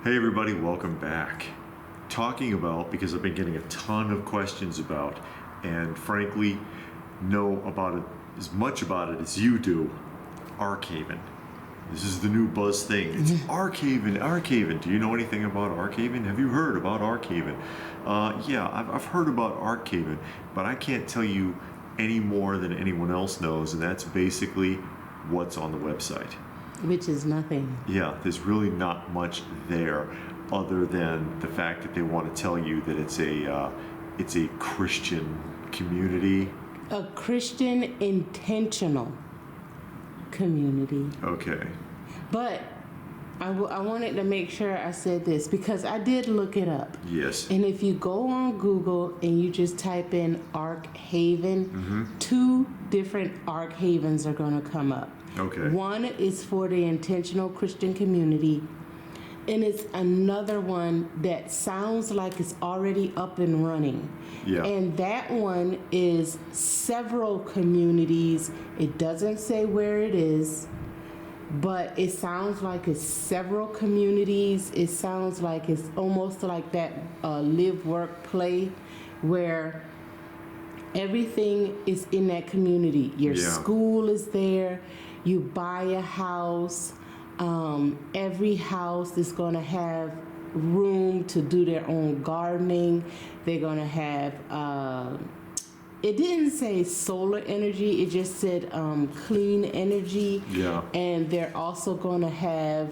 Hey everybody, welcome back. Talking about, because I've been getting a ton of questions about, and frankly, know about it as much about it as you do, Arkhaven. This is the new buzz thing. It's Arkhaven, Arkhaven. Do you know anything about Arkhaven? Have you heard about Arkhaven? Yeah, I've heard about Arkhaven, but I can't tell you any more than anyone else knows, and that's basically what's on the website. Which is nothing. Yeah, there's really not much there other than the fact that they want to tell you that it's a Christian community. A Christian intentional community. Okay. But I wanted to make sure I said this because I did look it up. Yes. And if you go on Google and you just type in Arkhaven, two different Arkhavens are going to come up. Okay. One is for the intentional Christian community, and it's another one that sounds like it's already up and running. Yeah. And that one is several communities. It doesn't say where it is, but it sounds like it's several communities. It sounds like it's almost like that live, work, play, where everything is in that community. Your school is there. You buy a house. Every house is going to have room to do their own gardening. They're going to have, it didn't say solar energy. It just said clean energy. Yeah. And they're also going to have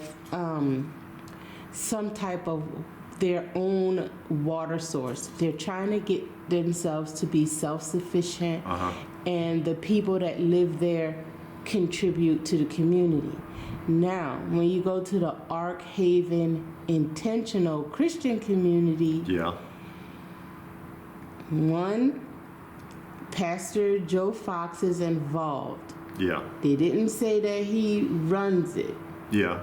some type of their own water source. They're trying to get themselves to be self-sufficient. And the people that live there contribute to the community. Now, when you go to the Arkhaven intentional Christian community, one, Pastor Joe Fox is involved. Yeah. They didn't say that he runs it. Yeah.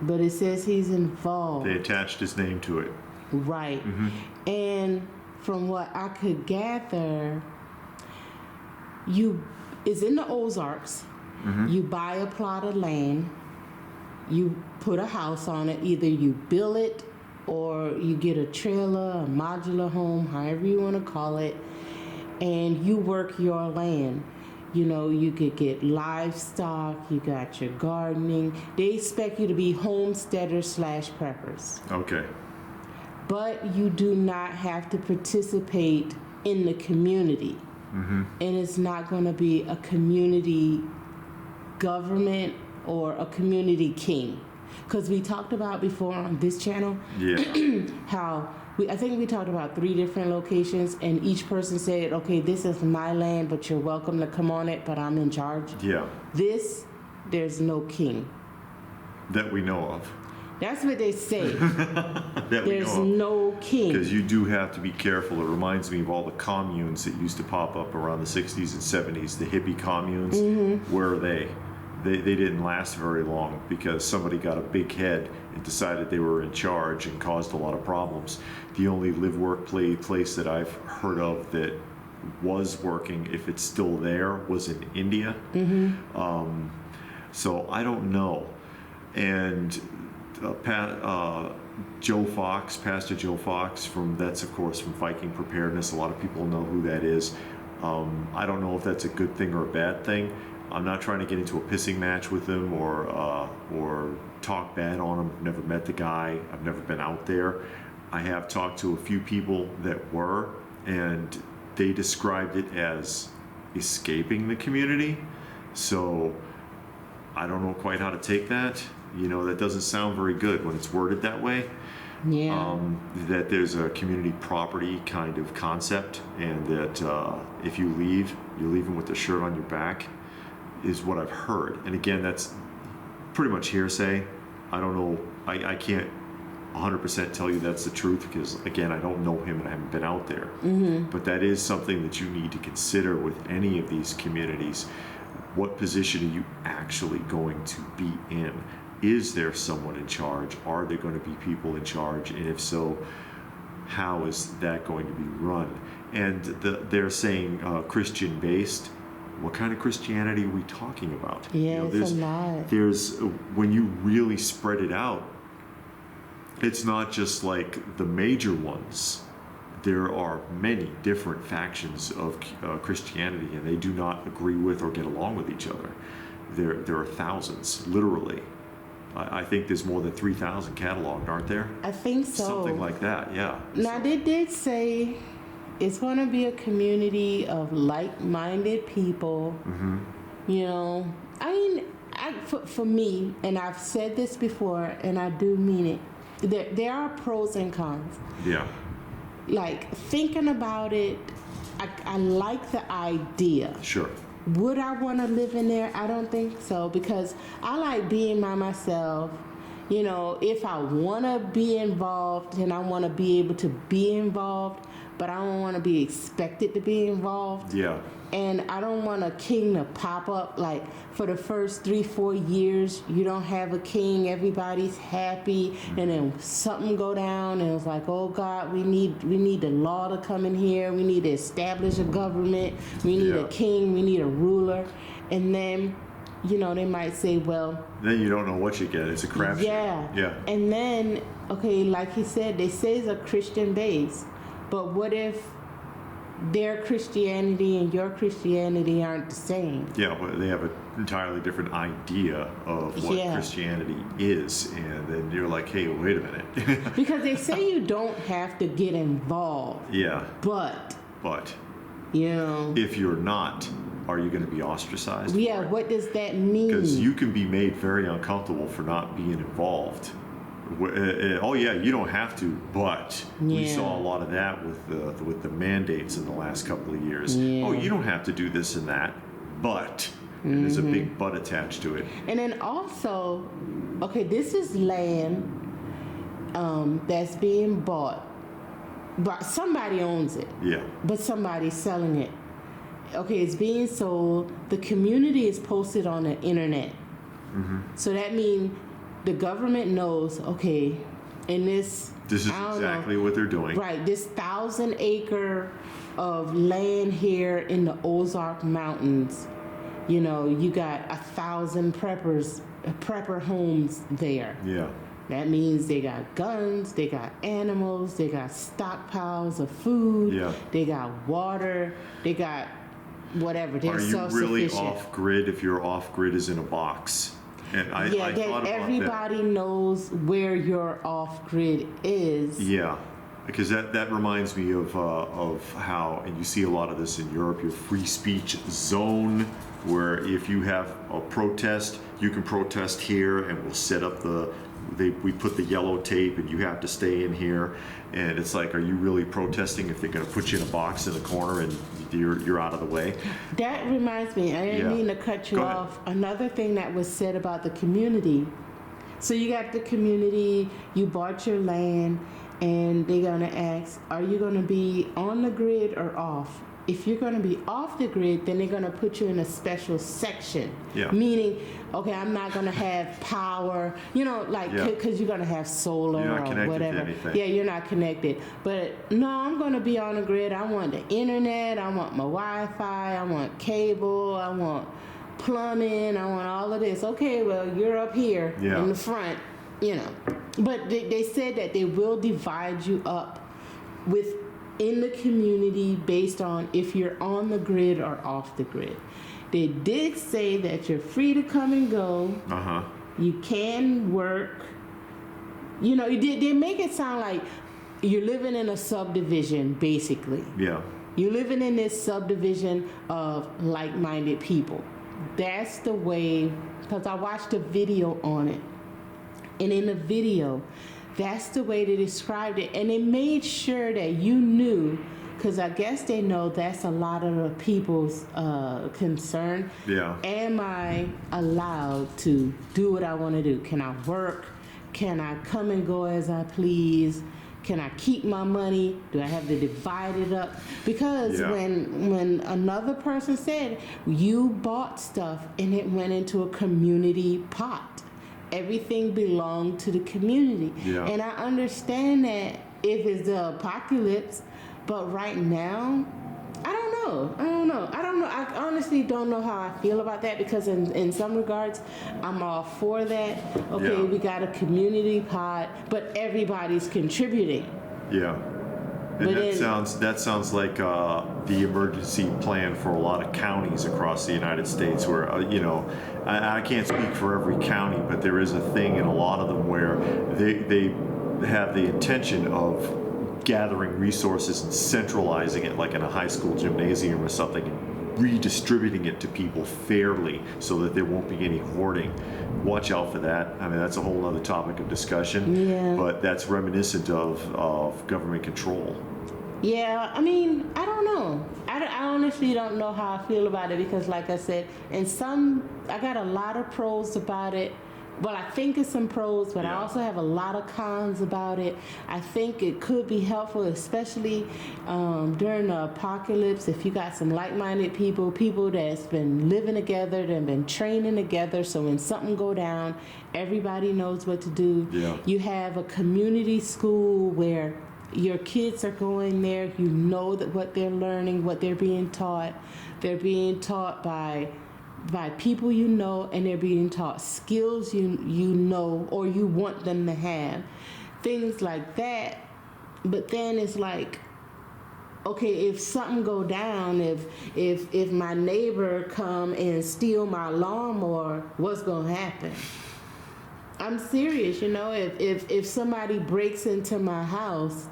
But it says he's involved. They attached his name to it. Right. And from what I could gather, it's in the Ozarks. You buy a plot of land, you put a house on it, either you build it or you get a trailer, a modular home, however you want to call it, and you work your land. You know, you could get livestock, you got your gardening. They expect you to be homesteaders / preppers. Okay. But you do not have to participate in the community. And it's not going to be a community government or a community king. Because we talked about before on this channel how I think we talked about 3 different locations, and each person said, okay, this is my land, but you're welcome to come on it, but I'm in charge. Yeah. There's no king. That we know of. That's what they say. There's no king. Because you do have to be careful. It reminds me of all the communes that used to pop up around the 60s and 70s, the hippie communes. Where are they? They didn't last very long because somebody got a big head and decided they were in charge and caused a lot of problems. The only live, work, play place that I've heard of that was working, if it's still there, was in India. So I don't know. And Joe Fox, Pastor Joe Fox, that's of course from Viking Preparedness. A lot of people know who that is. I don't know if that's a good thing or a bad thing. I'm not trying to get into a pissing match with him or talk bad on him. I've never met the guy. I've never been out there. I have talked to a few people that were, and they described it as escaping the community. So I don't know quite how to take that. You know, that doesn't sound very good when it's worded that way. Yeah. That there's a community property kind of concept, and that if you leave, you're leaving with the shirt on your back, is what I've heard. And again, that's pretty much hearsay. I don't know. I can't 100% tell you that's the truth because, again, I don't know him and I haven't been out there. But that is something that you need to consider with any of these communities. What position are you actually going to be in? Is there someone in charge? Are there going to be people in charge? And if so, how is that going to be run? And they're saying Christian-based. What kind of Christianity are we talking about? Yeah, it's a lot. There's when you really spread it out, it's not just like the major ones. There are many different factions of Christianity, and they do not agree with or get along with each other. There are thousands, literally. I think there's more than 3,000 cataloged, aren't there? I think so. Something like that, yeah. Now, they did say it's going to be a community of like-minded people. Mm-hmm. You know, I mean, for me, and I've said this before, and I do mean it, there are pros and cons. Yeah. Like, thinking about it, I like the idea. Sure. Would I want to live in there? I don't think so, because I like being by myself. You know, if I want to be involved, then I want to be able to be involved, but I don't want to be expected to be involved. Yeah. And I don't want a king to pop up like for the first 3-4 years. You don't have a king, everybody's happy, and then something go down, and it's like, oh God, we need the law to come in here. We need to establish a government. We need a king. We need a ruler, and then, you know, they might say, well, then you don't know what you get. It's a crapshoot. Yeah. Yeah. And then, okay, like he said, they say it's a Christian base, but what if their Christianity and your Christianity aren't the same? Yeah, well, they have an entirely different idea of what Christianity is, and then you're like, hey, wait a minute. Because they say you don't have to get involved. Yeah. But, you know, if you're not, are you going to be ostracized? Yeah, what does that mean? Because you can be made very uncomfortable for not being involved. Oh yeah, you don't have to, but we saw a lot of that with the mandates in the last couple of years. Yeah. Oh, you don't have to do this and that, but and there's a big but attached to it. And then also, okay, this is land that's being bought, but somebody owns it. Yeah. But somebody's selling it. Okay, it's being sold. The community is posted on the internet. Mm-hmm. So that means the government knows, okay, in this is exactly what they're doing. Right, this 1,000 acre of land here in the Ozark Mountains, you know, you got 1,000 prepper homes there. Yeah. That means they got guns, they got animals, they got stockpiles of food, they got water, they got whatever. They're self-sufficient. Are you really off-grid if your off-grid is in a box? And I thought about everybody knows where your off-grid is. Yeah, because that reminds me of how, and you see a lot of this in Europe, your free speech zone, where if you have a protest, you can protest here, and we'll set up we put the yellow tape, and you have to stay in here. And it's like, are you really protesting if they're going to put you in a box in the corner and you're out of the way? That reminds me, I didn't mean to cut you off. Another thing that was said about the community. So you got the community, you bought your land, and they're going to ask, are you going to be on the grid or off? If you're going to be off the grid, then they're going to put you in a special section. Yeah. Meaning, okay, I'm not going to have power, you know, like, because you're going to have solar or whatever. Yeah, you're not connected. But no, I'm going to be on the grid. I want the internet. I want my Wi-Fi. I want cable. I want plumbing. I want all of this. Okay, well, you're up here in the front, you know. But they said that they will divide you up in the community based on if you're on the grid or off the grid. They did say that you're free to come and go. Uh-huh. You can work. You know, they make it sound like you're living in a subdivision, basically. Yeah. You're living in this subdivision of like-minded people. That's the way, because I watched a video on it. And in the video, that's the way they described it. And they made sure that you knew, because I guess they know that's a lot of the people's concern. Yeah. Am I allowed to do what I want to do? Can I work? Can I come and go as I please? Can I keep my money? Do I have to divide it up? Because when another person said, you bought stuff and it went into a community pot. Everything belonged to the community. Yeah. And I understand that if it's the apocalypse, but right now, I don't know. I honestly don't know how I feel about that, because in some regards, I'm all for that. Okay, Yeah. we got a community pod, but everybody's contributing. Yeah. And But that sounds like the emergency plan for a lot of counties across the United States, where I can't speak for every county, but there is a thing in a lot of them where they have the intention of gathering resources and centralizing it, like in a high school gymnasium or something, and redistributing it to people fairly so that there won't be any hoarding. Watch out for that. I mean, that's a whole other topic of discussion. Yeah. But that's reminiscent of government control. Yeah, I mean, I don't know. I honestly don't know how I feel about it, because, like I said, I got a lot of pros about it. Well, I think it's some pros, but I also have a lot of cons about it. I think it could be helpful, especially during the apocalypse, if you got some like-minded people that's been living together, that have been training together, so when something go down, everybody knows what to do. Yeah. You have a community school where your kids are going there, you know that what they're learning, what they're being taught. They're being taught by people you know, and they're being taught skills you know or you want them to have. Things like that. But then it's like, okay, if something go down, if my neighbor come and steal my lawnmower, what's gonna happen? I'm serious, if somebody breaks into my house,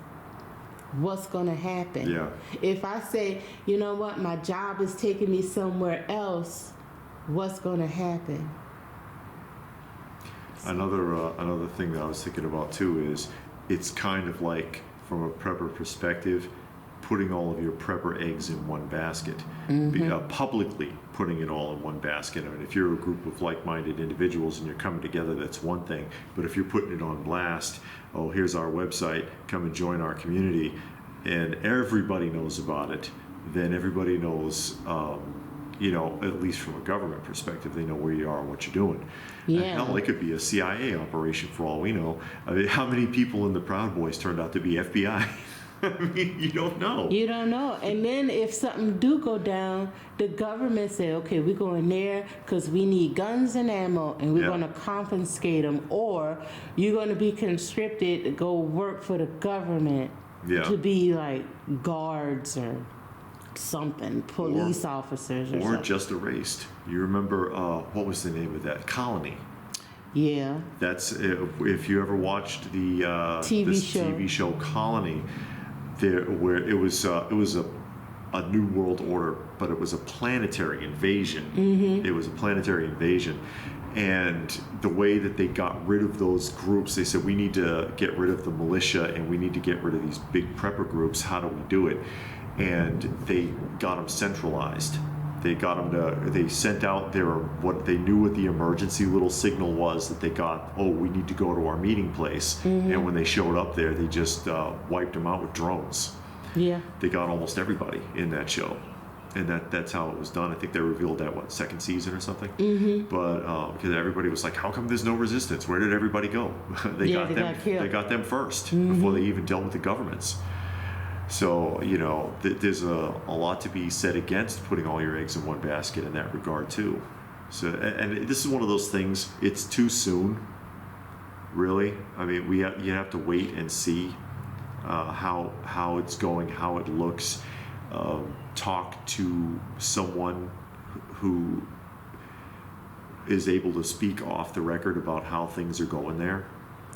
what's gonna happen? Yeah. If I say, you know what, my job is taking me somewhere else, what's gonna happen? Another thing that I was thinking about too is, it's kind of like, from a prepper perspective, putting all of your prepper eggs in one basket. Publicly putting it all in one basket. I mean, if you're a group of like-minded individuals and you're coming together, that's one thing. But if you're putting it on blast, oh, here's our website, come and join our community, and everybody knows about it, then everybody knows, at least from a government perspective, they know where you are and what you're doing. Yeah. And hell, it could be a CIA operation for all we know. I mean, how many people in the Proud Boys turned out to be FBI? I mean, you don't know. You don't know. And then if something do go down, the government say, okay, we're going there because we need guns and ammo, and we're going to confiscate them, or you're going to be conscripted to go work for the government to be like guards or something, police officers or something. Just erased. You remember, what was the name of that? Colony. Yeah. That's, if you ever watched the TV show Colony, where it was a new world order, but it was a planetary invasion. It was a planetary invasion. And the way that they got rid of those groups, they said, we need to get rid of the militia and we need to get rid of these big prepper groups. How do we do it? And they got them centralized. They got them they sent out what they knew what the emergency little signal was that they got, oh, we need to go to our meeting place. And when they showed up there, they just wiped them out with drones. Yeah. They got almost everybody in that show. And that's how it was done. I think they revealed that, second season or something? But because everybody was like, how come there's no resistance? Where did everybody go? They got them first before they even dealt with the governments. So, there's a lot to be said against putting all your eggs in one basket in that regard, too. So, and this is one of those things, it's too soon, really. I mean, you have to wait and see how it's going, how it looks. Talk to someone who is able to speak off the record about how things are going there.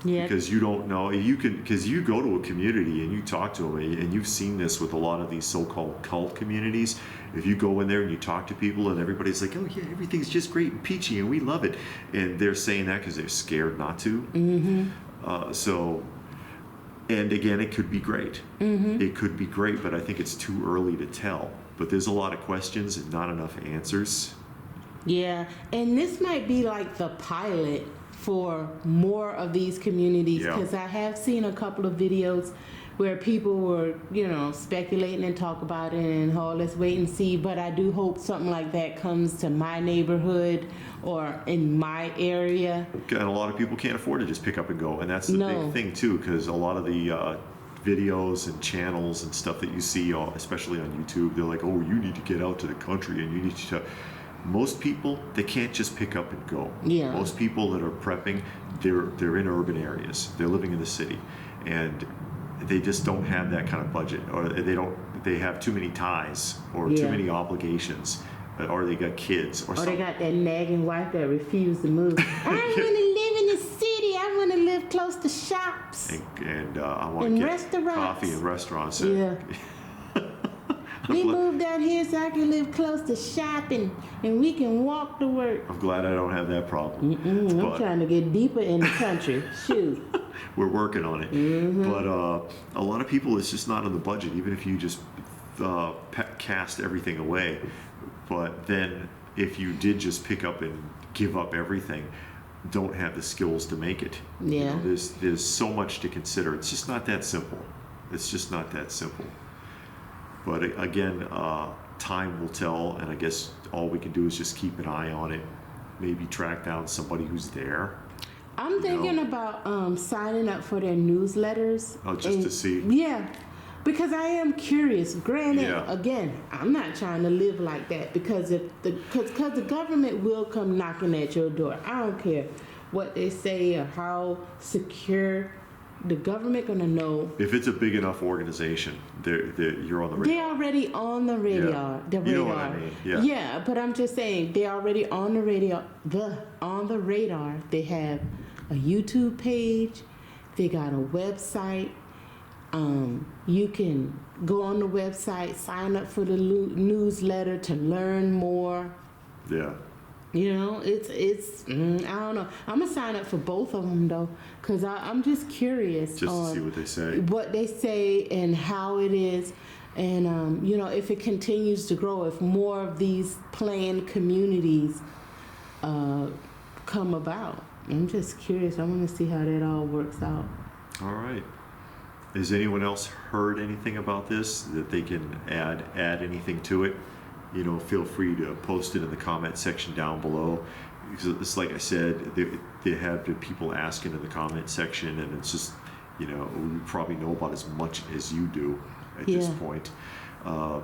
Yeah. Because you don't know, because you go to a community and you talk to them, and you've seen this with a lot of these so-called cult communities. If you go in there and you talk to people and everybody's like, oh yeah, everything's just great and peachy and we love it, and they're saying that because they're scared not to. And again, it could be great. It could be great, but I think it's too early to tell. But there's a lot of questions and not enough answers. Yeah, and this might be like the pilot for more of these communities, because I have seen a couple of videos where people were, speculating and talk about it and, oh, let's wait and see. But I do hope something like that comes to my neighborhood or in my area. And a lot of people can't afford to just pick up and go. And that's the big thing, too, because a lot of the videos and channels and stuff that you see, especially on YouTube. They're like, oh, you need to get out to the country and you need to. Most people, they can't just pick up and go. Yeah. Most people that are prepping, they're in urban areas. They're living in the city, and they just don't have that kind of budget, or they have too many ties, or too many obligations, or they got kids, or something. They got that nagging wife that refused to move. I want to live in the city. I want to live close to shops. And I want to get restaurants. coffee in restaurants. Yeah. We moved down here so I can live close to shopping and we can walk to work. I'm glad I don't have that problem. I'm trying to get deeper in the country. Shoot. We're working on it. But a lot of people, it's just not on the budget, even if you just cast everything away. But then if you did just pick up and give up everything, don't have the skills to make it. Yeah. There's so much to consider. It's just not that simple. It's just not that simple. But again, time will tell, and I guess all we can do is just keep an eye on it. Maybe track down somebody who's there. I'm thinking about signing up for their newsletters. Oh, just to see. Yeah, because I am curious. Granted, again, I'm not trying to live like that because because the government will come knocking at your door. I don't care what they say or how secure. The government gonna know. If it's a big enough organization, you're on the radar. They're already on the radar. Yeah. You know what I mean? Yeah. Yeah, but I'm just saying they're already on the radar. On the radar, they have a YouTube page. They got a website. You can go on the website, sign up for the newsletter to learn more. Yeah. You know, it's I don't know. I'm gonna sign up for both of them though, cause I'm just curious just on to see what they say. What they say and how it is, and you know, if it continues to grow, if more of these planned communities come about. I'm just curious. I want to see how that all works out. All right. Has anyone else heard anything about this that they can add anything to it? You know, feel free to post it in the comment section down below. Because it's like I said, they have been people asking in the comment section, and it's just, you know, we probably know about as much as you do at this point.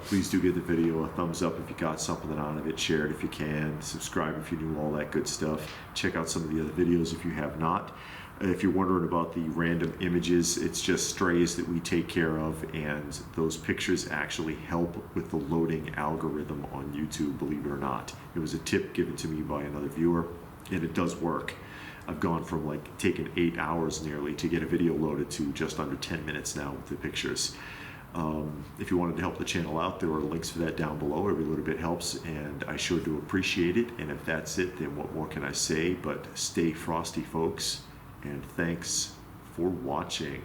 Please do give the video a thumbs up if you got something out of it. Share it if you can. Subscribe if you knew all that good stuff. Check out some of the other videos if you have not. If you're wondering about the random images, it's just strays that we take care of, and those pictures actually help with the loading algorithm on YouTube, believe it or not. It was a tip given to me by another viewer, and it does work. I've gone from like taking 8 hours nearly to get a video loaded to just under 10 minutes now with the pictures. If you wanted to help the channel out, there are links for that down below. Every little bit helps, and I sure do appreciate it. And if that's it, then what more can I say but stay frosty, folks. And thanks for watching.